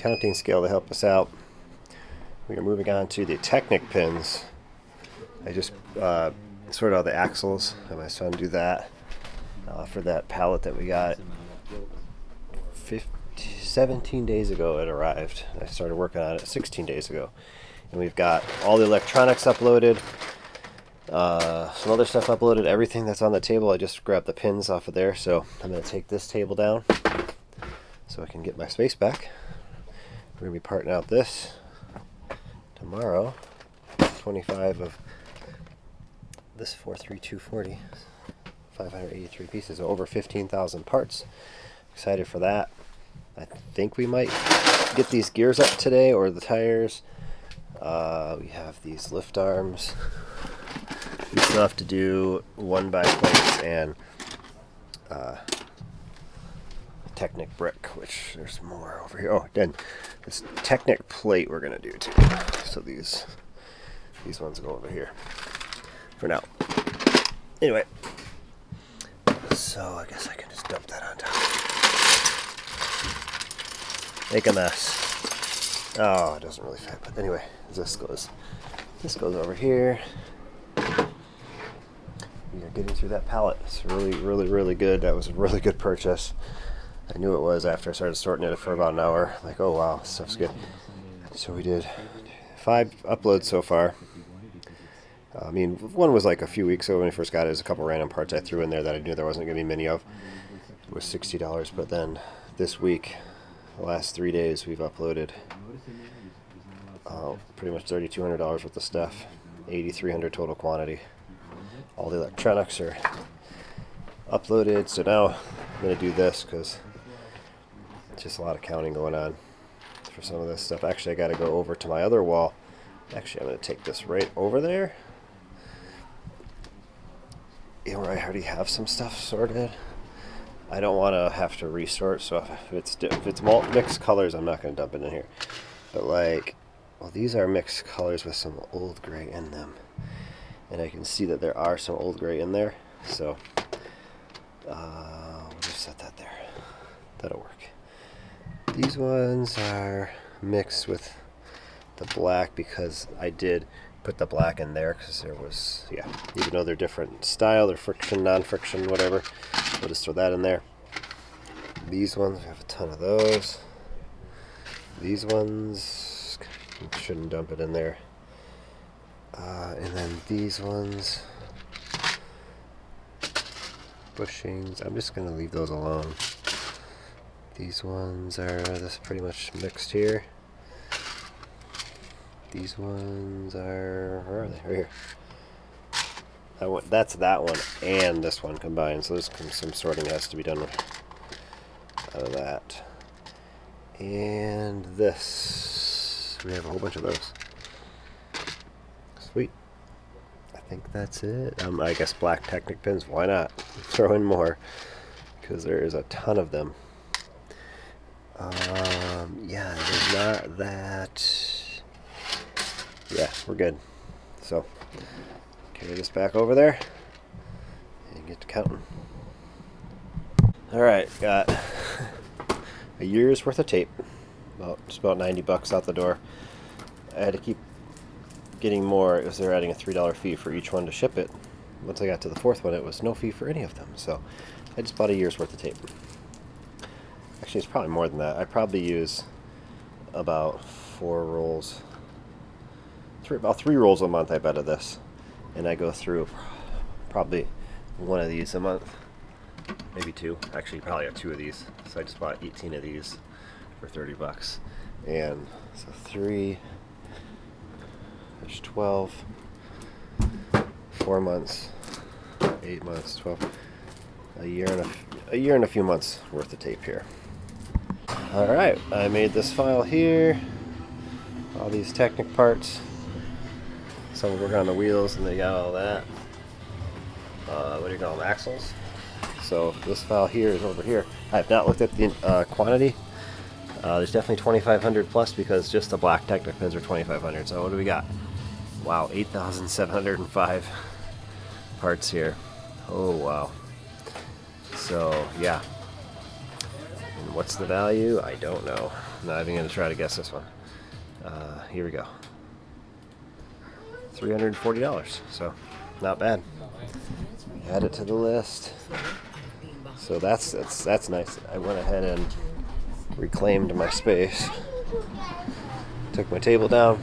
counting scale to help us out. We are moving on to the Technic pins. I just sorted out the axles, had my son do that for that pallet that we got 17 days ago. It arrived. I started working on it 16 days ago. And we've got all the electronics uploaded, some other stuff uploaded, everything that's on the table. I just grabbed the pins off of there, so I'm going to take this table down so I can get my space back. We're going to be parting out this tomorrow. 25 of this 43240, 583 pieces, so over 15,000 parts. Excited for that. I think we might get these gears up today, or the tires. We have these lift arms. We still have to do 1x plates and Technic brick, which there's more over here. Oh, then this Technic plate we're gonna do too. So these ones go over here for now. Anyway, so I guess I can just dump that on top. Make a mess. Oh, it doesn't really fit, but anyway, this goes over here. We are getting through that pallet. It's really good. That was a really good purchase. I knew it was after I started sorting it for about an hour. Like, oh wow, this stuff's good. So we did 5 uploads so far. I mean, one was like a few weeks ago when we first got it. There's a couple random parts I threw in there that I knew there wasn't going to be many of. It was $60, but then this week, the last 3 days, we've uploaded pretty much $3,200 worth of stuff, 8,300 total quantity. All the electronics are uploaded, so now I'm going to do this because it's just a lot of counting going on for some of this stuff. Actually, I got to go over to my other wall. Actually, I'm going to take this right over there. You know, where I already have some stuff sorted. I don't want to have to resort, so if it's mixed colors, I'm not going to dump it in here. But like, well, these are mixed colors with some old gray in them, and I can see that there are some old gray in there. So we'll just set that there. That'll work. These ones are mixed with the black because I did put the black in there because there was, yeah, even though they're different style, they're friction, non-friction, whatever, we'll just throw that in there. These ones, we have a ton of those. These ones, shouldn't dump it in there. And then these ones, bushings, I'm just going to leave those alone. These ones are this pretty much mixed here. These ones are, where are they? Right here. That's that one and this one combined, so there's some sorting has to be done out of that. And this, we have a whole bunch of those. Sweet. I think that's it. I guess black Technic pins, why not? Throw in more, because there is a ton of them. Yeah, there's not that. Yeah, we're good. So, carry this back over there and get to counting. Alright, got a year's worth of tape. Just about $90 out the door. I had to keep getting more because they're adding a $3 fee for each one to ship it. Once I got to the 4th one, it was no fee for any of them. So, I just bought a year's worth of tape. Actually, it's probably more than that. I probably use about 4 rolls. About 3 rolls a month, I bet, of this, and I go through probably one of these a month, maybe 2. Actually, probably have 2 of these. So I just bought 18 of these for $30, and so 3. There's 12. 4 months, 8 months, 12. A year and a few months worth of tape here. All right, I made this file here. All these Technic parts. Some work on the wheels, and they got all that. What do you call them? Axles. So this file here is over here. I have not looked at the quantity. There's definitely 2,500 plus because just the black Technic pins are 2,500. So what do we got? Wow, 8,705 parts here. Oh wow. So yeah. And What's the value? I don't know. I'm not even going to try to guess this one. Here we go. $340. So not bad. Add it to the list. So that's nice. I went ahead and reclaimed my space. Took my table down.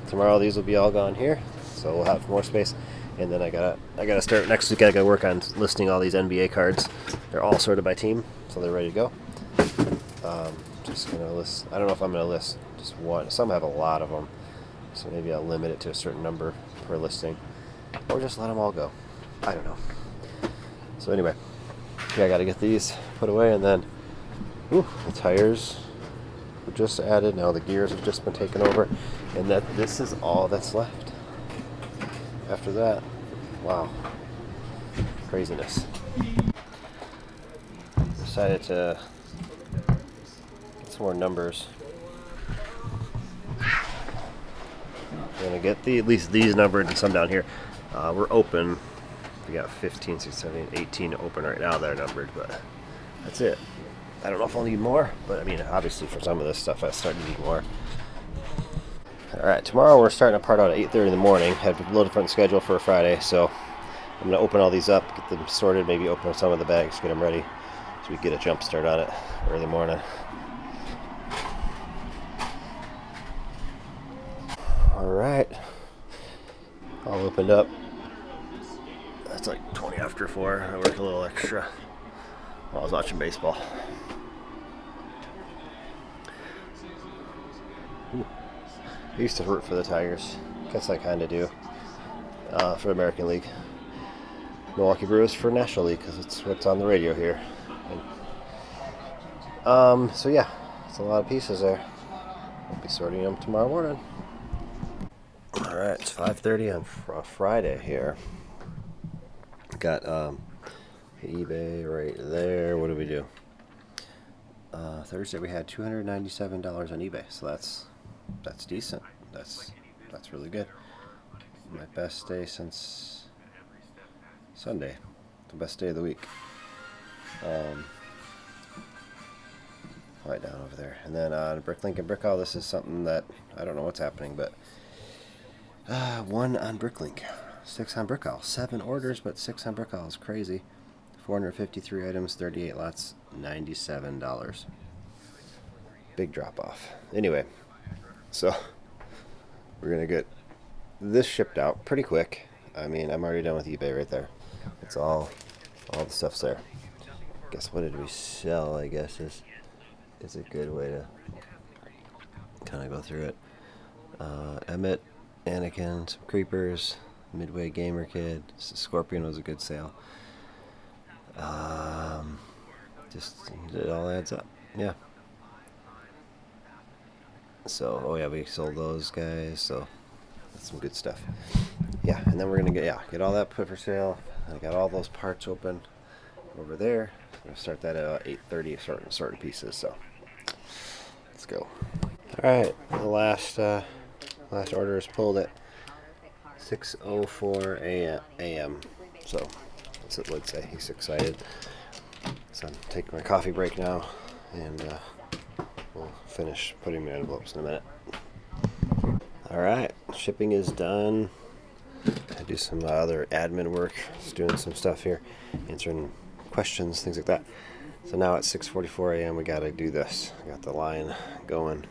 Tomorrow these will be all gone here, so we'll have more space. And then I gotta start next week. I gotta work on listing all these NBA cards. They're all sorted by team, so they're ready to go. Just gonna list. I don't know if I'm gonna list just one. Some have a lot of them, so maybe I'll limit it to a certain number per listing, or just let them all go. I don't know. So anyway, yeah, I gotta get these put away, and then the tires were just added. Now the gears have just been taken over, and this is all that's left. After that, wow, craziness. Decided to get some more numbers. I'm gonna get at least these numbered and some down here. We're open. We got 15, 16, 17, 18 open right now. They're numbered, but that's it. I don't know if I'll need more, but I mean, obviously for some of this stuff, I start to need more. All right, tomorrow we're starting a part out at 8:30 in the morning. Had a little different schedule for a Friday, so I'm gonna open all these up, get them sorted, maybe open some of the bags, get them ready, so we can get a jump start on it early morning. All right, all opened up. It's like 20 after 4. I worked a little extra while I was watching baseball. I used to root for the Tigers. Guess I kind of do. For American League. Milwaukee Brewers for National League, because it's what's on the radio here. So yeah, it's a lot of pieces there. I'll be sorting them tomorrow morning. Alright, it's 5:30 on Friday here. Got eBay right there. What did we do? Thursday we had $297 on eBay, so that's decent. That's really good. My best day since Sunday. The best day of the week. Right down over there. And then on Bricklink and Brickowl, this is something that I don't know what's happening, but 1 on Bricklink, 6 on Brickowl. 7 orders, but 6 on Brickowl is crazy. 453 items, 38 lots, $97. Big drop off. Anyway, so we're gonna get this shipped out pretty quick. I mean, I'm already done with eBay right there. It's all the stuff's there. Guess what did we sell? I guess is a good way to kind of go through it. Emmett, Anakin, some creepers, Midway Gamer Kid. Scorpion was a good sale. Just it all adds up. Yeah. So, oh yeah, we sold those guys, so that's some good stuff. Yeah, and then we're gonna get all that put for sale. I got all those parts open over there. I'm gonna start that at 8:30, sorting pieces. So let's go. All right, the last order is pulled at 6:04 a.m. So that's what Lloyd say. He's excited. So I'm taking my coffee break now, and we'll finish putting my envelopes in a minute. Alright, shipping is done. I do some other admin work, just doing some stuff here, answering questions, things like that. So now at 6:44 a.m. we gotta do this. I got the line going.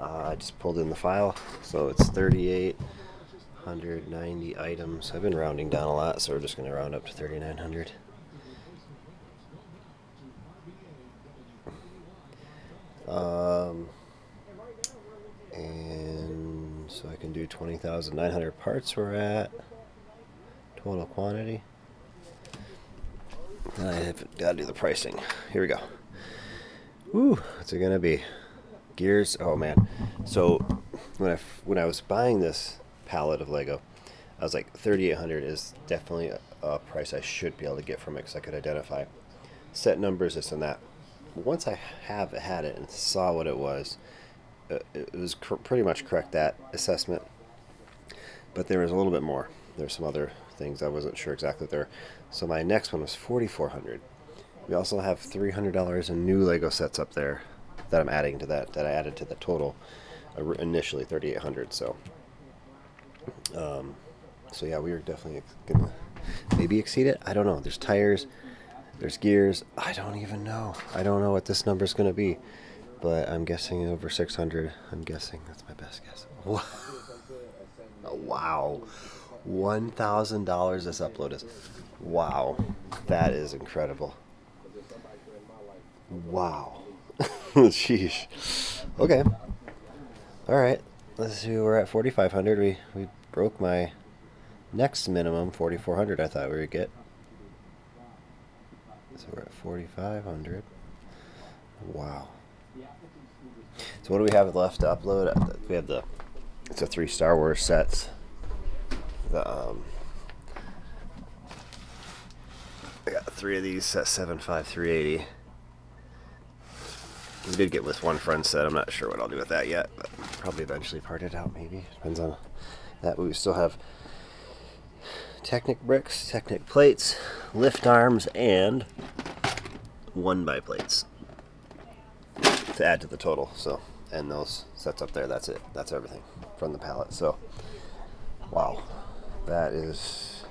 I just pulled in the file, so it's 3,890 items. I've been rounding down a lot, so we're just gonna round up to 3,900. And so I can do 20,900 parts we're at. Total quantity. And I have got to do the pricing. Here we go. Woo, what's it gonna be? Gears. Oh man. So when I was buying this pallet of Lego, I was like, 3,800 is definitely a price I should be able to get from it, because I could identify set numbers, this and that. Once I have had it and saw what it was pretty much correct, that assessment. But there was a little bit more. There's some other things I wasn't sure exactly what they were. So my next one was 4,400. We also have $300 in new Lego sets up there that I'm adding to that I added to the total initially 3,800. So yeah, we are definitely gonna maybe exceed it. I don't know. There's tires, there's gears. I don't even know. I don't know what this number's gonna be, but I'm guessing over 600. I'm guessing that's my best guess. Wow, $1,000 this upload is. Wow, that is incredible. Wow. Sheesh. Okay. All right. Let's see. We're at 4,500. We broke my next minimum 4,400. I thought we would get. So we're at 4,500. Wow. So what do we have left to upload? We have it's a 3 Star Wars sets. I got 3 of these at 75380. We did get with one friend set. I'm not sure what I'll do with that yet, but probably eventually part it out. Maybe depends on that. But we still have Technic bricks, Technic plates, lift arms, and 1x plates to add to the total. So, and those sets up there. That's it. That's everything from the pallet. So, wow, that is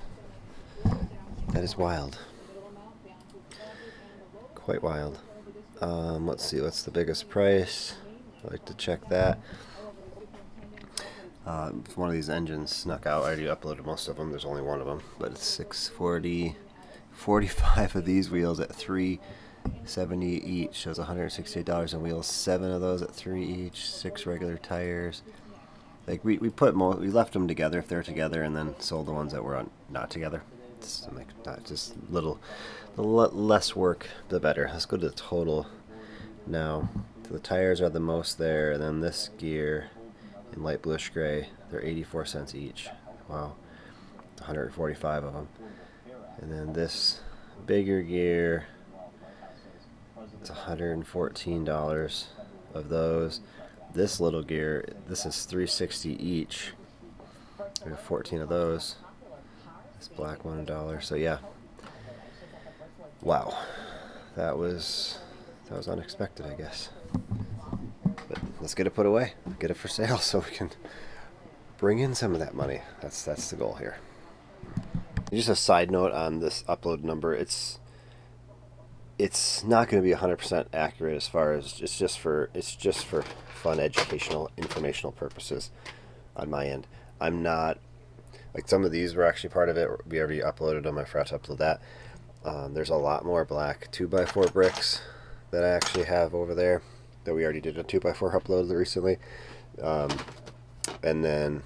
wild. Quite wild. Let's see, what's the biggest price? I like to check that. One of these engines snuck out. I already uploaded most of them. There's only one of them, but it's 640. 45 of these wheels at $370 each. Shows $168 on wheels. 7 of those at $3 each. 6 regular tires. Like we left them together if they're together, and then sold the ones that were not together. It's like not just little. The less work, the better. Let's go to the total now. So the tires are the most there, and then this gear in light bluish gray, they're 84 cents each. Wow, 145 of them. And then this bigger gear, it's $114 of those. This little gear, this is $360 each. We have 14 of those. This black one $1. So yeah. Wow, that was unexpected, I guess. But let's get it put away, get it for sale, so we can bring in some of that money. That's the goal here. Just a side note on this upload number: it's not going to be 100% accurate as far as it's just for fun, educational, informational purposes on my end. I'm not like some of these were actually part of it. We already uploaded them. I forgot to upload that. There's a lot more black 2x4 bricks that I actually have over there that we already did a 2x4 upload recently. And then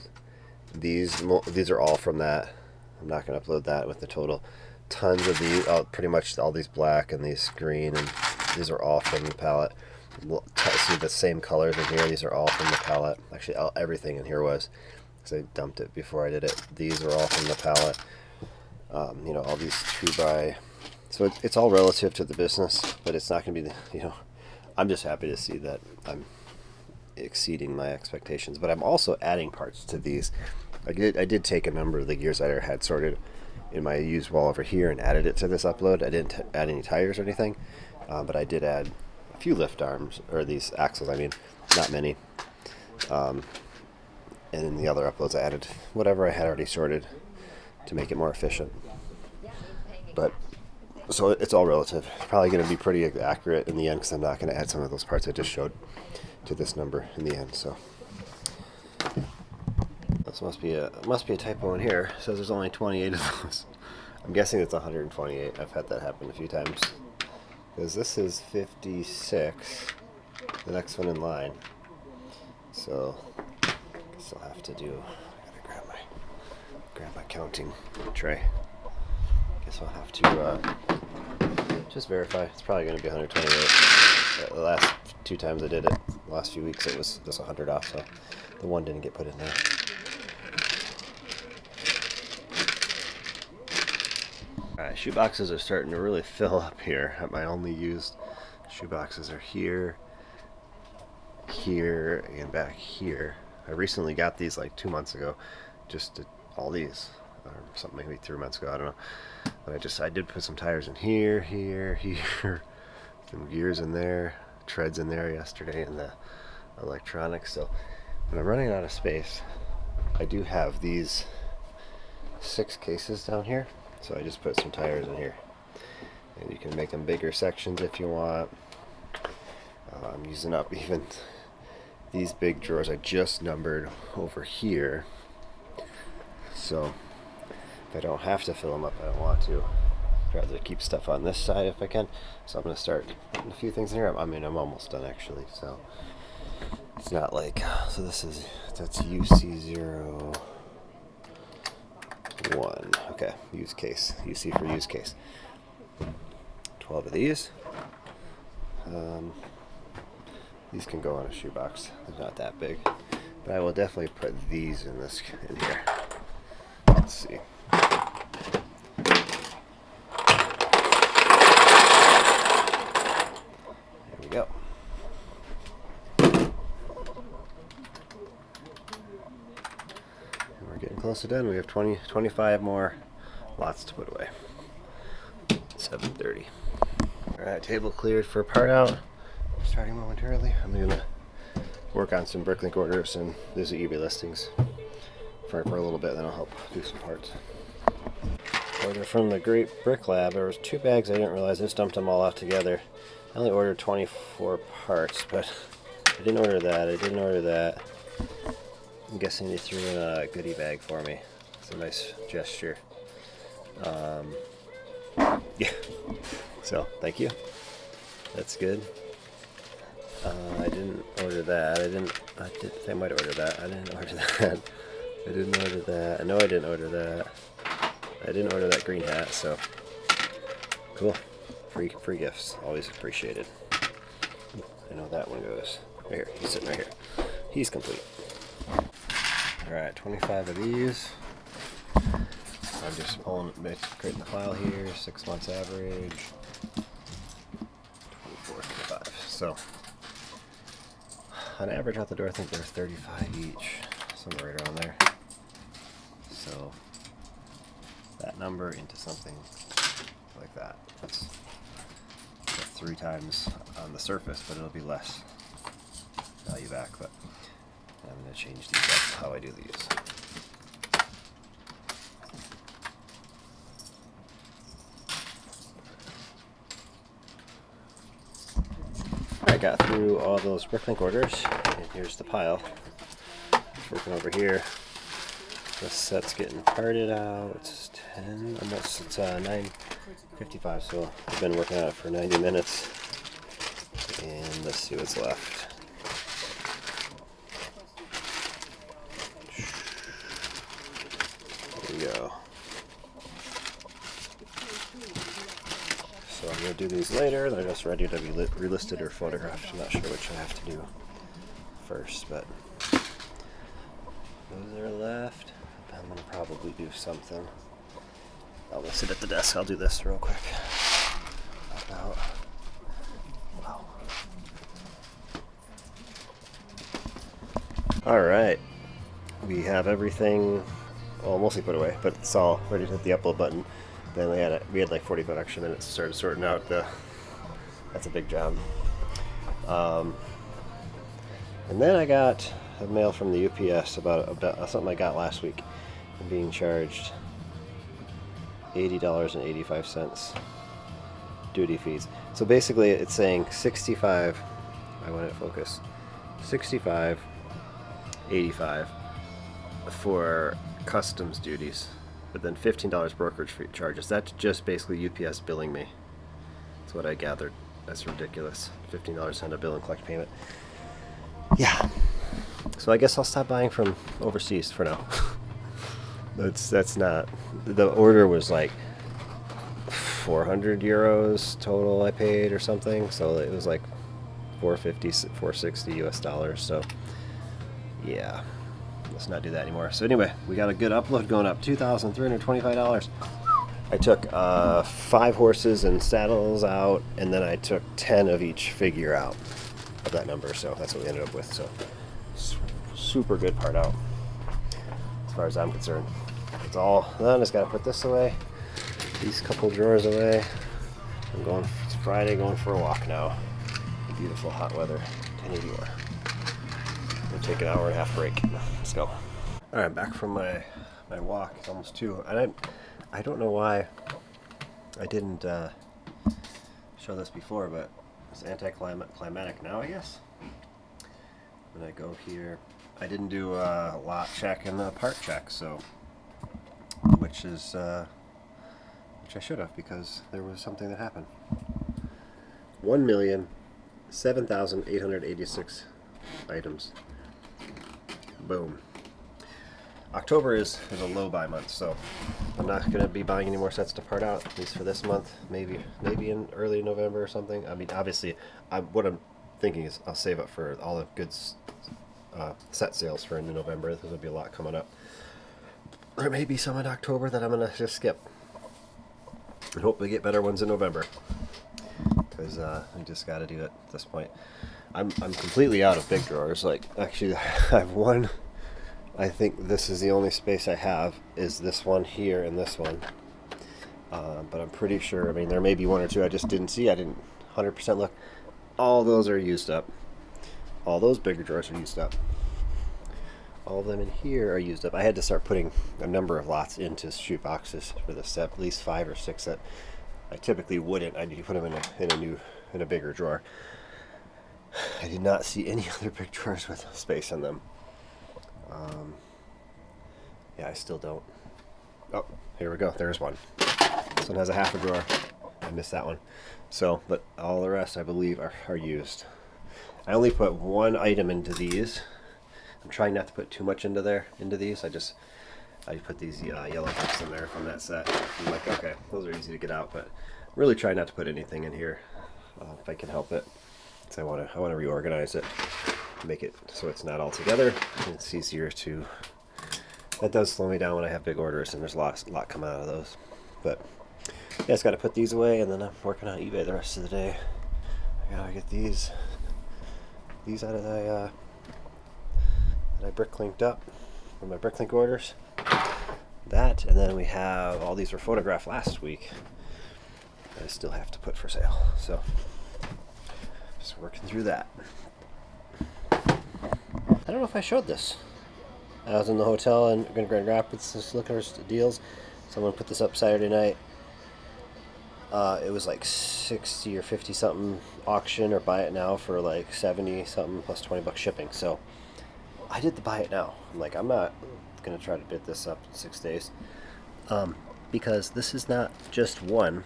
these are all from that. I'm not going to upload that with the total. Tons of these, pretty much all these black and these green, and these are all from the pallet. See the same colors in here. These are all from the pallet. Actually, everything in here was, because I dumped it before I did it. These are all from the pallet. All these 2x. So it's all relative to the business, but it's not going to be I'm just happy to see that I'm exceeding my expectations. But I'm also adding parts to these. I did take a number of the gears I had sorted in my used wall over here and added it to this upload. I didn't add any tires or anything, but I did add a few lift arms, or these axles, I mean, not many. And in the other uploads I added whatever I had already sorted to make it more efficient. But so it's all relative. It's probably going to be pretty accurate in the end, because I'm not going to add some of those parts I just showed to this number in the end. So this must be a typo in here. It says there's only 28 of those. I'm guessing it's 128. I've had that happen a few times, because this is 56, the next one in line. So I guess I'll have to do. I gotta grab my counting tray. Guess I'll have to just verify. It's probably going to be 128. The last 2 times I did it, the last few weeks, it was just 100 off, so the one didn't get put in there. Alright, shoe boxes are starting to really fill up here. My only used shoe boxes are here, and back here. I recently got these like 2 months ago, all these, or something maybe 3 months ago, I don't But I did put some tires in here, some gears in there, treads in there yesterday, and the electronics. So when I'm running out of space, I do have these 6 cases down here, so I just put some tires in here, and you can make them bigger sections if you want. I'm using up even these big drawers I just numbered over here, so if I don't have to fill them up, I don't want to. I'd rather keep stuff on this side if I can. So I'm going to start putting a few things in here. I mean, I'm almost done actually, so it's not like, so that's UC01. Okay, use case. UC for use case. 12 of these. These can go on a shoebox. They're not that big, but I will definitely put these in here. Let's see. There we go. And we're getting close to done. We have 25 more lots to put away. 7:30. All right, table cleared for part out. Starting momentarily. I'm gonna work on some Bricklink orders, and these are eBay listings for a little bit, then I'll help do some parts. Order from the Great Brick Lab. There was 2 bags I didn't realize. I just dumped them all out together. I only ordered 24 parts, but I didn't order that. I'm guessing they threw in a goodie bag for me. It's a nice gesture. Yeah. So thank you. That's good. I didn't order that. I might order that. I didn't order that. I didn't order that. No, I didn't order that. I didn't order that green hat, so cool. Free gifts. Always appreciated. I know that one goes. Right here. He's sitting right here. He's complete. Alright, 25 of these. I'm just creating the file here. 6 months average. 24, 25. So on average out the door, I think they're 35 each, somewhere right around there. So that number into something like that. That's 3 times on the surface, but it'll be less value back. But I'm going to change these up how I do these. I got through all those Bricklink orders, and here's the pile. Just working over here. This set's getting parted out. It's 10, almost, it's 9:55, so I've been working on it for 90 minutes. And let's see what's left. There we go. So I'm going to do these later. They're just ready to be relisted or photographed. I'm not sure which I have to do first, but those are left. I'm going to probably do something. I'm going to sit at the desk. I'll do this real quick. Wow. Alright. We have everything, well, mostly put away, but it's all ready to hit the upload button. Then we had like 45 extra minutes to start sorting out that's a big job. And then I got a mail from the UPS about something I got last week. I'm being charged $80.85 duty fees. So basically it's saying 65, I want it to focus, 65.85 for customs duties, but then $15 brokerage fee charges. That's just basically UPS billing me. That's what I gathered. That's ridiculous. $15 send a bill and collect payment. Yeah. So I guess I'll stop buying from overseas for now. That's not, the order was like 400 euros total I paid or something, so it was like 460 US dollars. So yeah, let's not do that anymore. So anyway, we got a good upload going up, $2,325. I took 5 horses and saddles out, and then I took 10 of each figure out of that number, so that's what we ended up with. So super good part out as far as I'm concerned. It's all done. Just gotta put this away. these couple drawers away. I'm going, it's Friday, going for a walk now. Beautiful hot weather, 1084. We'll take an hour and a half break. Let's go. All right, back from my walk. It's almost 2, and I don't know why I didn't show this before, but it's anticlimactic now, I guess. When I go here, I didn't do a lot check and a part check, so which I should have, because there was something that happened. 1,007,886 items. Boom. October is a low buy month, so I'm not going to be buying any more sets to part out, at least for this month. Maybe in early November or something. I mean, obviously, what I'm thinking is I'll save up for all the good set sales for in November. There's going to be a lot coming up. There may be some in October that I'm going to just skip and hope we get better ones in November, because I just got to do it at this point. I'm completely out of big drawers. Like, actually, I have one. I think this is the only space I have, is this one here and this one. But I'm pretty sure, I mean, there may be one or two I just didn't see. I didn't 100% look. All those are used up. All those bigger drawers are used up. All of them in here are used up. I had to start putting a number of lots into shoot boxes for the set, at least 5 or 6 that I typically wouldn't. I need to put them in a bigger drawer. I did not see any other big drawers with space in them. Yeah, I still don't. Oh, here we go. There's one. This one has a half a drawer. I missed that one. So, but all the rest, I believe, are used. I only put one item into these. I'm trying not to put too much into these. I put these yellow cups in there from that set. I'm like, okay, those are easy to get out, but really try not to put anything in here if I can help it. So I want to reorganize it, make it so it's not all together. It's easier to. That does slow me down when I have big orders, and there's a lot coming out of those. But yeah, just got to put these away, and then I'm working on eBay the rest of the day. I gotta get these out of that I Bricklinked up from my Bricklink orders. That, and then we have all these were photographed last week that I still have to put for sale. So just working through that. I don't know if I showed this. I was in the hotel in Grand Rapids just looking for deals. Someone put this up Saturday night. It was like 60 or 50 something auction, or buy it now for like 70 something plus $20 shipping. So I did the buy it now. I'm like, I'm not going to try to bid this up in 6 days. Because this is not just one.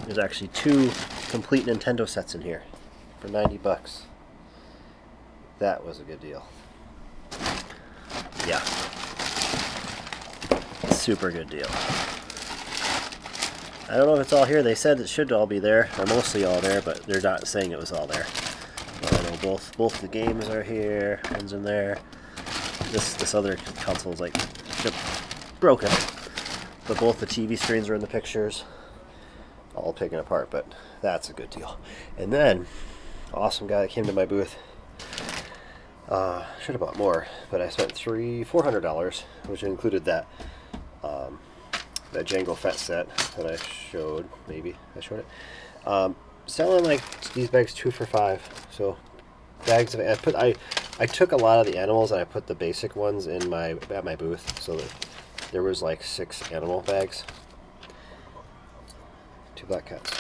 There's actually 2 complete Nintendo sets in here for $90. That was a good deal. Yeah. Super good deal. I don't know if it's all here. They said it should all be there, or mostly all there, but they're not saying it was all there. I know both the games are here. One's in there. This other console is like broken, but both the TV screens are in the pictures, all taken apart. But that's a good deal. And then, awesome guy that came to my booth. Should have bought more, but I spent $400, which included that that Django Fett set that I showed. Maybe I showed it. Selling like these bags 2 for $5. So bags of I took a lot of the animals and I put the basic ones in at my booth, so that there was like 6 animal bags. 2 black cats.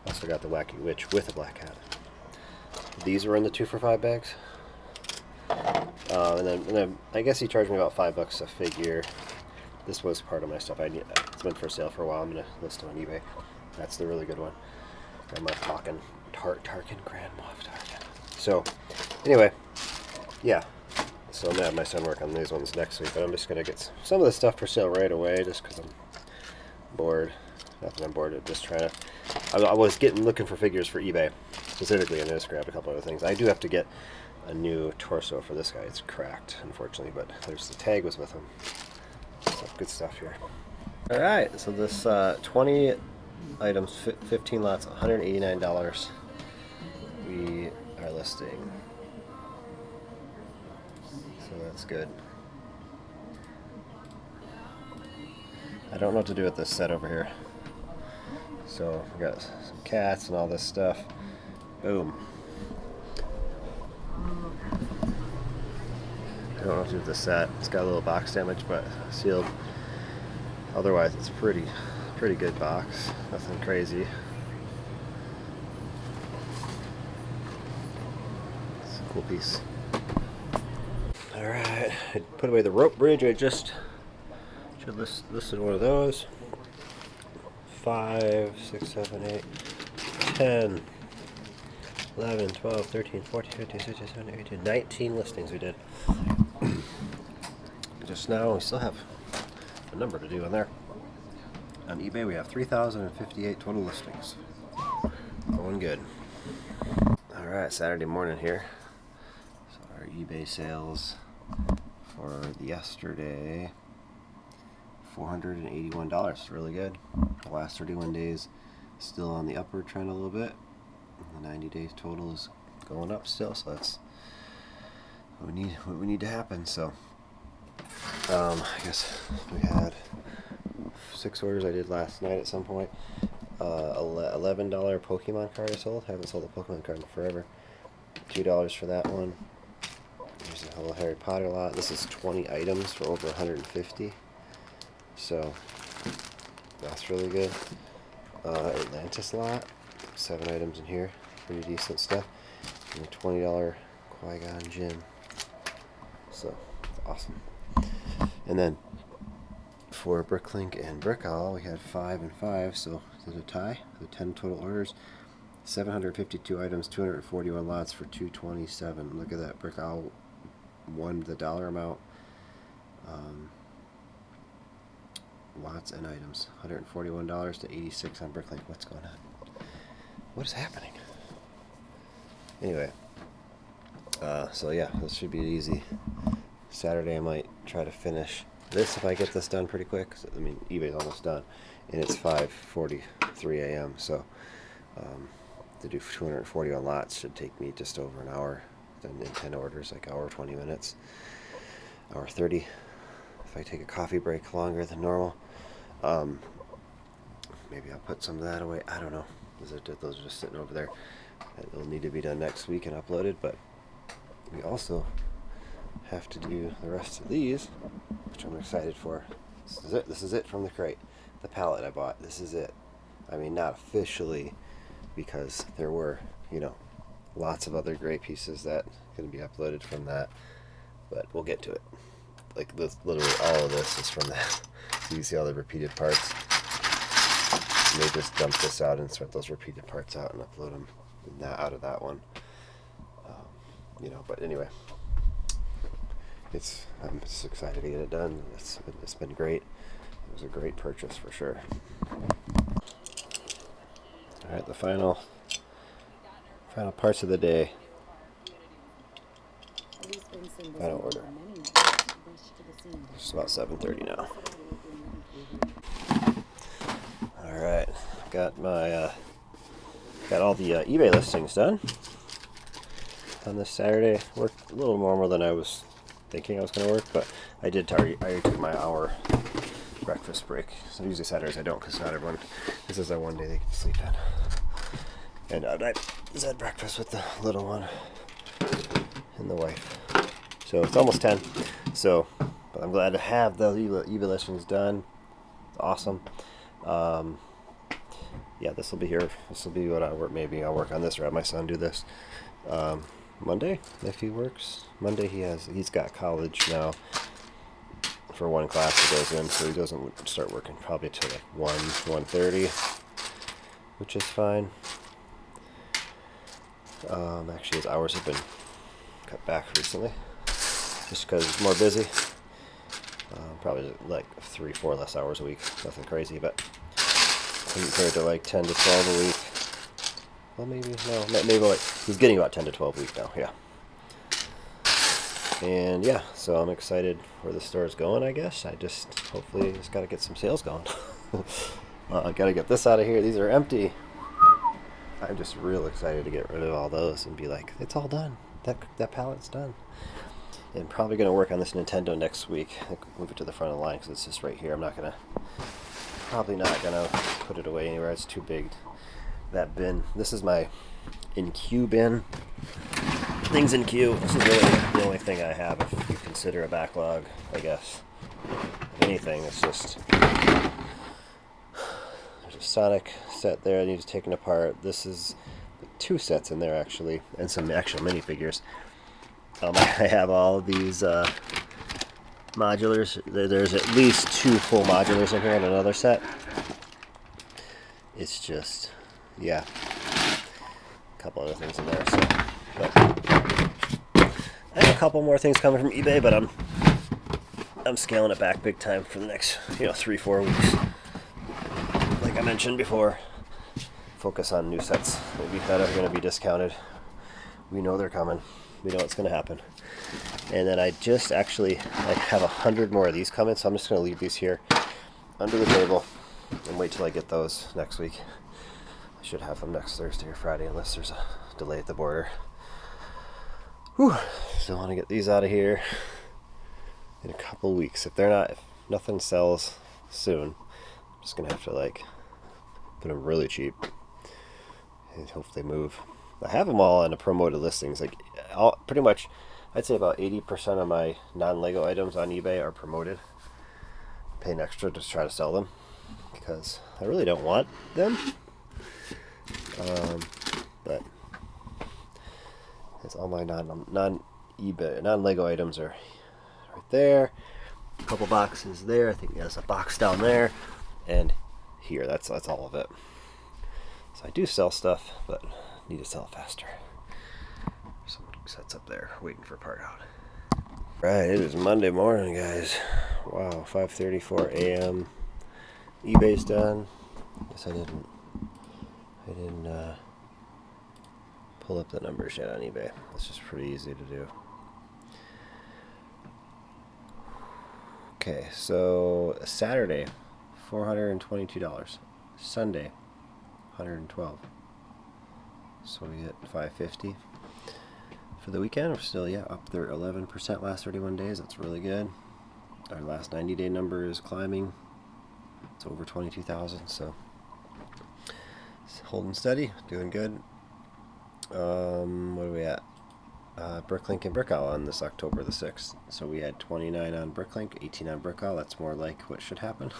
Also got the Wacky Witch with a black cat. These were in the 2 for $5 bags. And then I guess he charged me about $5 a figure. This was part of my stuff. It's been for sale for a while. I'm gonna list it on eBay. That's the really good one. Grand Moff Tarkin, Grand Moff Tarkin. So, anyway, yeah. So I'm gonna have my son work on these ones next week, but I'm just gonna get some of the stuff for sale right away, just because I'm bored. Not that I'm bored. I'm just trying to. I was looking for figures for eBay specifically, and I just grabbed a couple other things. I do have to get a new torso for this guy. It's cracked, unfortunately, but there's the tag was with him. So good stuff here. All right, so this 20 items, 15 lots, $189. We are listing, so that's good. I don't know what to do with this set over here. So we got some cats and all this stuff. Boom. I don't know what to do with this set. It's got a little box damage, but sealed. Otherwise, it's pretty good box. Nothing crazy. It's a cool piece. All right, I put away the rope bridge. I just should listed one of those. 5, 6, 7, 8, 10, 11, 12, 13, 14, 15, 16, 17, 18, 19 listings we did. Just now, we still have a number to do on there. On eBay, we have 3,058 total listings. Going good. All right, Saturday morning here. So our eBay sales for yesterday, $481. Really good. The last 31 days still on the upward trend a little bit. The 90 days total is going up still, so that's what we need to happen. So I guess we had 6 orders I did last night at some point. $11 Pokemon card I sold. Haven't sold a Pokemon card in forever. $2 for that one. There's a little Harry Potter lot. This is 20 items for over 150. So that's really good. Atlantis lot. 7 items in here. Pretty decent stuff. And a $20 Qui-Gon Jinn. So it's awesome. And then for Bricklink and Brickowl, we had 5 and 5, so there's a tie. The 10 total orders, 752 items, 241 lots for $227. Look at that. Brickowl won the dollar amount. Lots and items, $141 to $86 on Bricklink. What's going on? What is happening? Anyway, so yeah, this should be easy. Saturday I might try to finish this if I get this done pretty quick. I mean, eBay's almost done, and it's 5:43 a.m. So to do 240 on lots should take me just over an hour. Then in 10 orders, like hour 20 minutes, hour 30. If I take a coffee break longer than normal, maybe I'll put some of that away. I don't know. Those are just sitting over there. It'll need to be done next week and uploaded, but we also have to do the rest of these, which I'm excited for. This is it from the crate. The pallet I bought. This is it. I mean, not officially, because there were, lots of other gray pieces that can be uploaded from that, but we'll get to it. Like literally all of this is from that. So you can see all the repeated parts. And they just dump this out and sort those repeated parts out and upload them out of that one. But anyway, I'm just excited to get it done. It's been great. It was a great purchase for sure. All right, the final parts of the day. Final order. It's about 7:30 now. All right, got all the eBay listings done on this Saturday. Worked a little more than I was thinking I was going to work, but I already took my hour breakfast break. So usually Saturdays I don't, because not everyone. This is our one day they can sleep in. And I just had breakfast with the little one and the wife. So it's almost 10. So, but I'm glad to have the eBay listings done. It's awesome. Yeah, this will be here. This will be what I work. Maybe I'll work on this or have my son do this. Monday, if he works. Monday he's got college now for one class he goes in, so he doesn't start working probably till like 1:30, which is fine. Actually his hours have been cut back recently, just because he's more busy. Probably like 3-4 less hours a week, nothing crazy, but compared to like 10 to 12 a week. Well, maybe like he's getting about 10 to 12 a week now, yeah. And yeah, so I'm excited where the store's going, I guess. Hopefully just got to get some sales going. I got to get this out of here. These are empty. I'm just real excited to get rid of all those and be like, it's all done. That pallet's done. And probably going to work on this Nintendo next week. Move it to the front of the line because it's just right here. I'm not going to probably not gonna put it away anywhere. It's too big. That bin. This is my in queue bin. Things in queue. This is really the only thing I have if you consider a backlog, I guess. If anything, it's just there's a Sonic set there that needs taken apart. This is 2 sets in there actually, and some actual minifigures. I have all of these modulars. There's at least 2 full modulars in here and another set. It's just, yeah, a couple other things in there. So, but I have a couple more things coming from eBay, but I'm scaling it back big time for the next 3-4 weeks. Like I mentioned before, focus on new sets maybe that are going to be discounted. We know they're coming. We know it's going to happen. And then I just actually have 100 more of these coming, so I'm just going to leave these here under the table and wait till I get those next week. I should have them next Thursday or Friday unless there's a delay at the border. Whew. So I want to get these out of here in a couple weeks. If nothing sells soon, I'm just going to have to put them really cheap and hope they move. I have them all on the promoted listings. Pretty much, I'd say about 80% of my non-Lego items on eBay are promoted. Paying extra to try to sell them because I really don't want them. But it's all my non-eBay, non-Lego items are right there. A couple boxes there. I think there's a box down there, and here. That's all of it. So I do sell stuff, but need to sell faster. Some sets up there waiting for part out. Right, it is Monday morning, guys. Wow, 5:34 a.m. eBay's done. Guess I didn't pull up the numbers yet on eBay. It's just pretty easy to do. Okay, so Saturday, $422. Sunday, $112. So we get $550 for the weekend. We're still up there 11% last 31 days. That's really good. Our last 90-day number is climbing. It's over 22,000. So it's holding steady, doing good. What are we at? Bricklink and Brickowl on this October the 6th. So we had 29 on Bricklink, 18 on Brickowl. That's more like what should happen.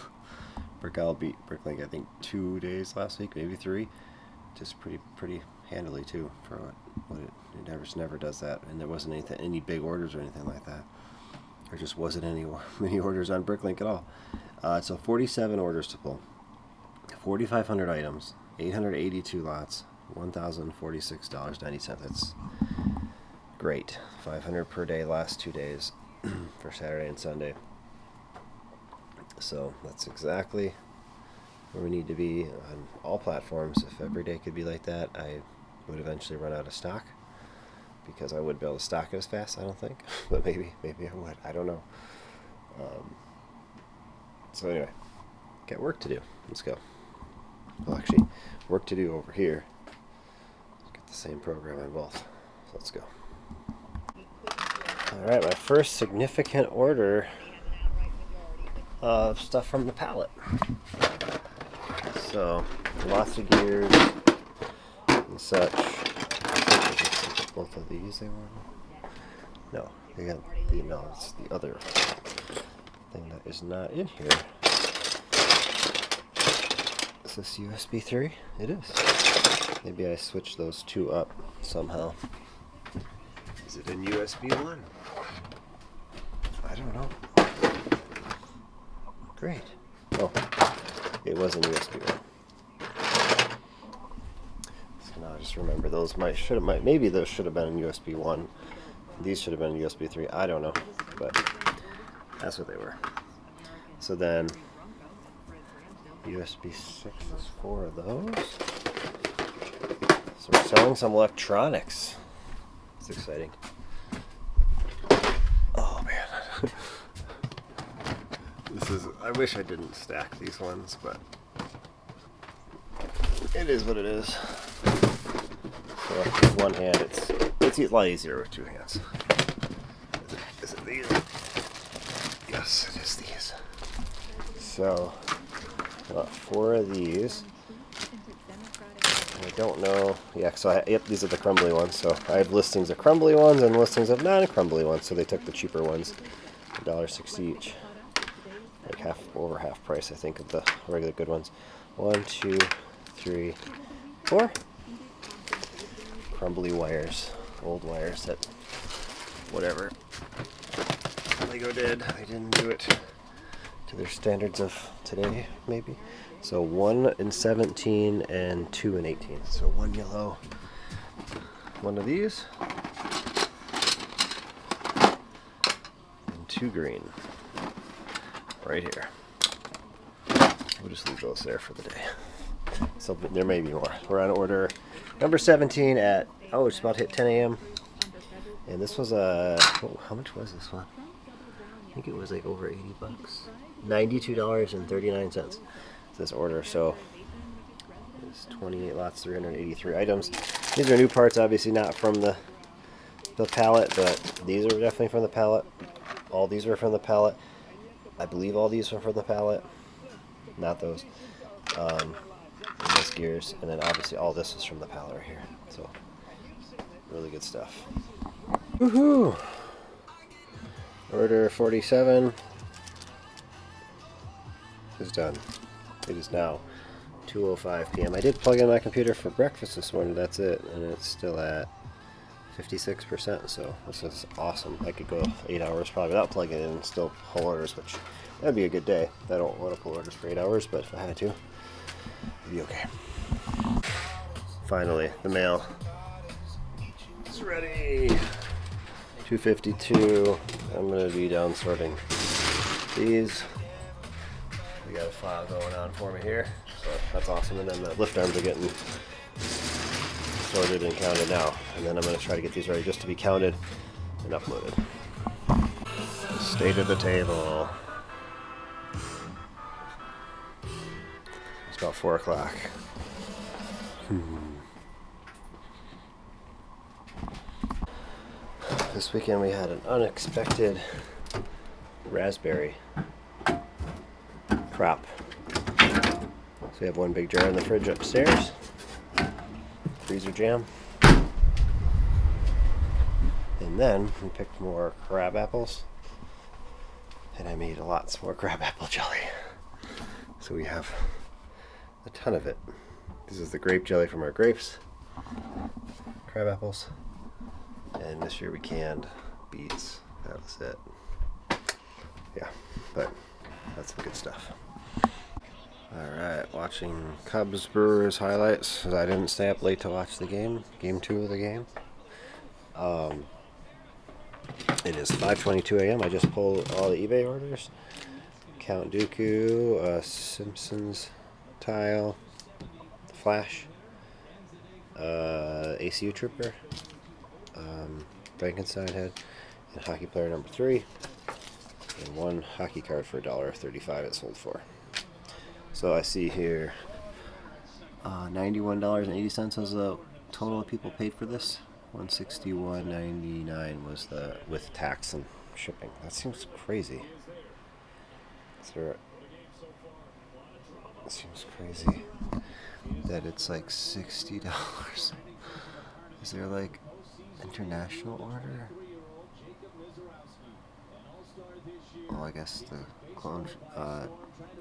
Brickowl beat Bricklink I think 2 days last week, maybe 3. Just pretty handily too for what it never does that. And there wasn't any big orders or anything like that. There just wasn't many orders on Bricklink at all. So 47 orders to pull, 4,500 items, 882 lots, $1,046.90. That's great. 500 per day last 2 days for Saturday and Sunday. So that's exactly where we need to be on all platforms. If every day could be like that, I would eventually run out of stock because I wouldn't be able to stock it as fast, I don't think. But maybe I would. I don't know. So anyway, got work to do. Let's go. Well, actually, work to do over here. Get the same program on both. So let's go. Alright, my first significant order of stuff from the Pallet. So, lots of gears and such. Both of these they want? No, they got it's the other thing that is not in here. Is this USB 3? It is. Maybe I switched those 2 up somehow. Is it in USB 1? I don't know. Great. Oh, it was in USB 1. So now I just remember those maybe those should have been in USB 1. These should have been in USB 3. I don't know, but that's what they were. So then USB 6 is 4 of those. So we're selling some electronics. It's exciting. Oh man. I wish I didn't stack these ones, but it is what it is. So with one hand, it's a lot easier with 2 hands. Is it these? Yes, it is these. So Got 4 of these. I don't know. Yeah, so yep, these are the crumbly ones. So I have listings of crumbly ones and listings of non-crumbly ones. So they took the cheaper ones, $1.60 each. Like over half price, I think, of the regular good ones. 1, 2, 3, 4. Crumbly wires, old wires that whatever Lego did, they didn't do it to their standards of today, maybe. So 1 in 17 and 2 in 18. So 1 yellow, 1 of these, and 2 green. Right here. We'll just leave those there for the day. So there may be more. We're on order number 17 at, oh, it's about to hit 10 a.m. And this was how much was this one? I think it was like over 80 bucks. $92.39. This order. So it's 28 lots, 383 items. These are new parts, obviously not from the pallet, but these are definitely from the pallet. All these are from the pallet. I believe all these are from the pallet. Not those. And this gears, and then obviously all this is from the pallet right here. So really good stuff. Woohoo! Order 47 is done. It is now 2:05 p.m. I did plug in my computer for breakfast this morning. That's it, and it's still at 56%. So this is awesome. I could go 8 hours probably without plugging in and still pull orders, which that'd be a good day. I don't want to pull orders for 8 hours, but if I had to, it'd be okay. Finally, the mail is ready. 2:52. I'm gonna be down sorting these. We got a file going on for me here, so that's awesome. And then the lift arms are getting sorted and counted now. And then I'm gonna try to get these ready just to be counted and uploaded. State of the table. It's about 4 o'clock. This weekend we had an unexpected raspberry crop. So we have one big jar in the fridge upstairs. Freezer jam. And then we picked more crab apples. And I made lots more crab apple jelly. So we have a ton of it. This is the grape jelly from our grapes. Crab apples. And this year we canned beets. That was it. Yeah, but that's some good stuff. Alright, watching Cubs Brewers highlights. I didn't stay up late to watch the game. Game 2 of the game. It is 5:22 a.m. I just pulled all the eBay orders. Count Dooku, Simpsons tile, Flash, ACU Trooper, Frankenstein head, and hockey player number 3, and 1 hockey card for $1.35 it sold for. So I see here $91.80 was the total of people paid for this. $161.99 was the with tax and shipping. That seems crazy. It seems crazy that it's like $60. Is there like international order? Well, I guess the clone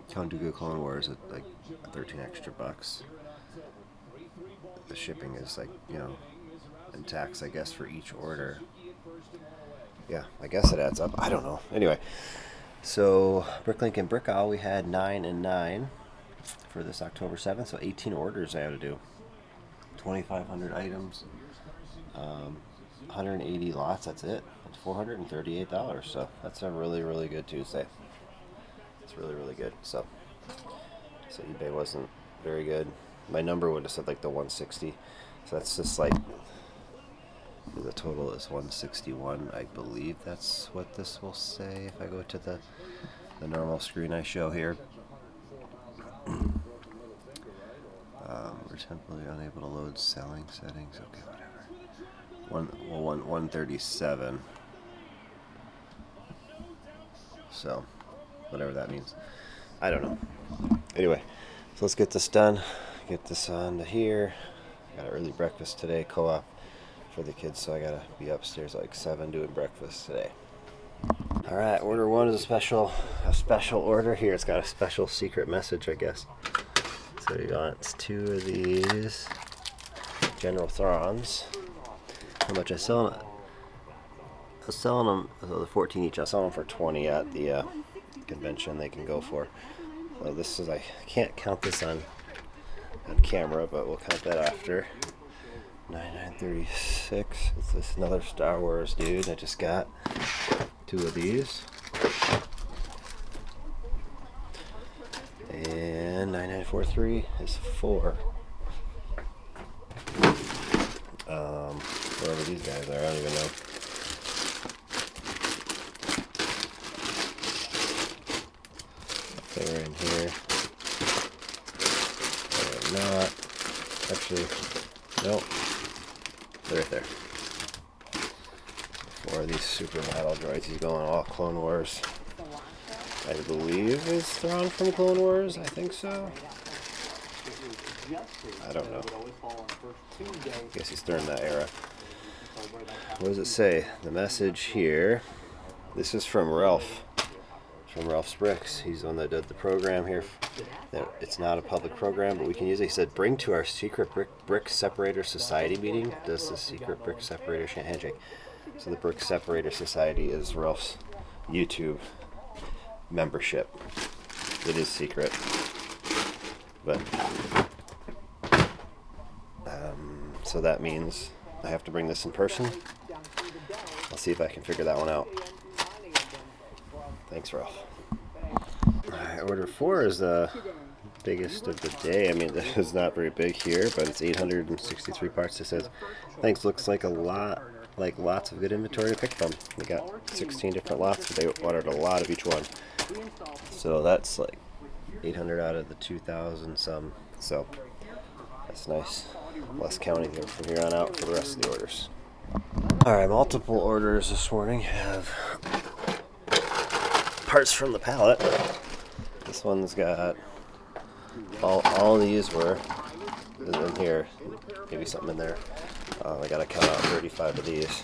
Count Dooku Clone Wars at like 13 extra bucks. The shipping is like, you know, and tax, I guess, for each order. Yeah, I guess it adds up. I don't know. Anyway, so Bricklink and Brickowl, we had 9 and 9 for this October 7th. So 18 orders I had to do. 2,500 items. 180 lots. That's it. That's $438. So that's a really, really good Tuesday. It's really, really good. So eBay wasn't very good. My number would have said like the 160. So that's just like, the total is 161. I believe that's what this will say if I go to the normal screen I show here. We're temporarily unable to load selling settings. Okay, whatever. 137. So, whatever that means. I don't know. Anyway, so let's get this done. Get this on to here. Got an early breakfast today, co-op for the kids, so I gotta be upstairs like 7 doing breakfast today. All right, order one is a special order here. It's got a special secret message, I guess. So he wants 2 of these General Throns. How much I sell them? I was selling them, so the 14 each. I was selling them for 20 at the convention. They can go for. So this is, I can't count this on camera, but we'll count that after. 9936. It's this another Star Wars dude. I just got 2 of these. And 9943 is 4. Wherever these guys are, I don't even know. They're in here. They're not. Actually, nope. They're right there. 4 of these super battle droids. He's going all Clone Wars. I believe is Thrawn from Clone Wars. I think so. I don't know. I guess he's during that era. What does it say? The message here. This is from Ralph. From Ralph's Bricks. He's the one that did the program here. It's not a public program, but we can use it. He said, bring to our secret brick separator society meeting. Does the secret brick separator handshake? So the Brick Separator Society is Ralph's YouTube membership. It is secret, but so that means I have to bring this in person. I'll see if I can figure that one out. Thanks, Ralph. Alright, order 4 is the biggest of the day. I mean, this is not very big here, but it's 863 parts. It says, thanks, looks like a lot, like lots of good inventory to pick from. They got 16 different lots, but they ordered a lot of each one. So that's like 800 out of the 2,000 some. So that's nice. Less counting here from here on out for the rest of the orders. Alright, multiple orders this morning have parts from the pallet. This one's got all these were in here. Maybe something in there. I gotta count out 35 of these.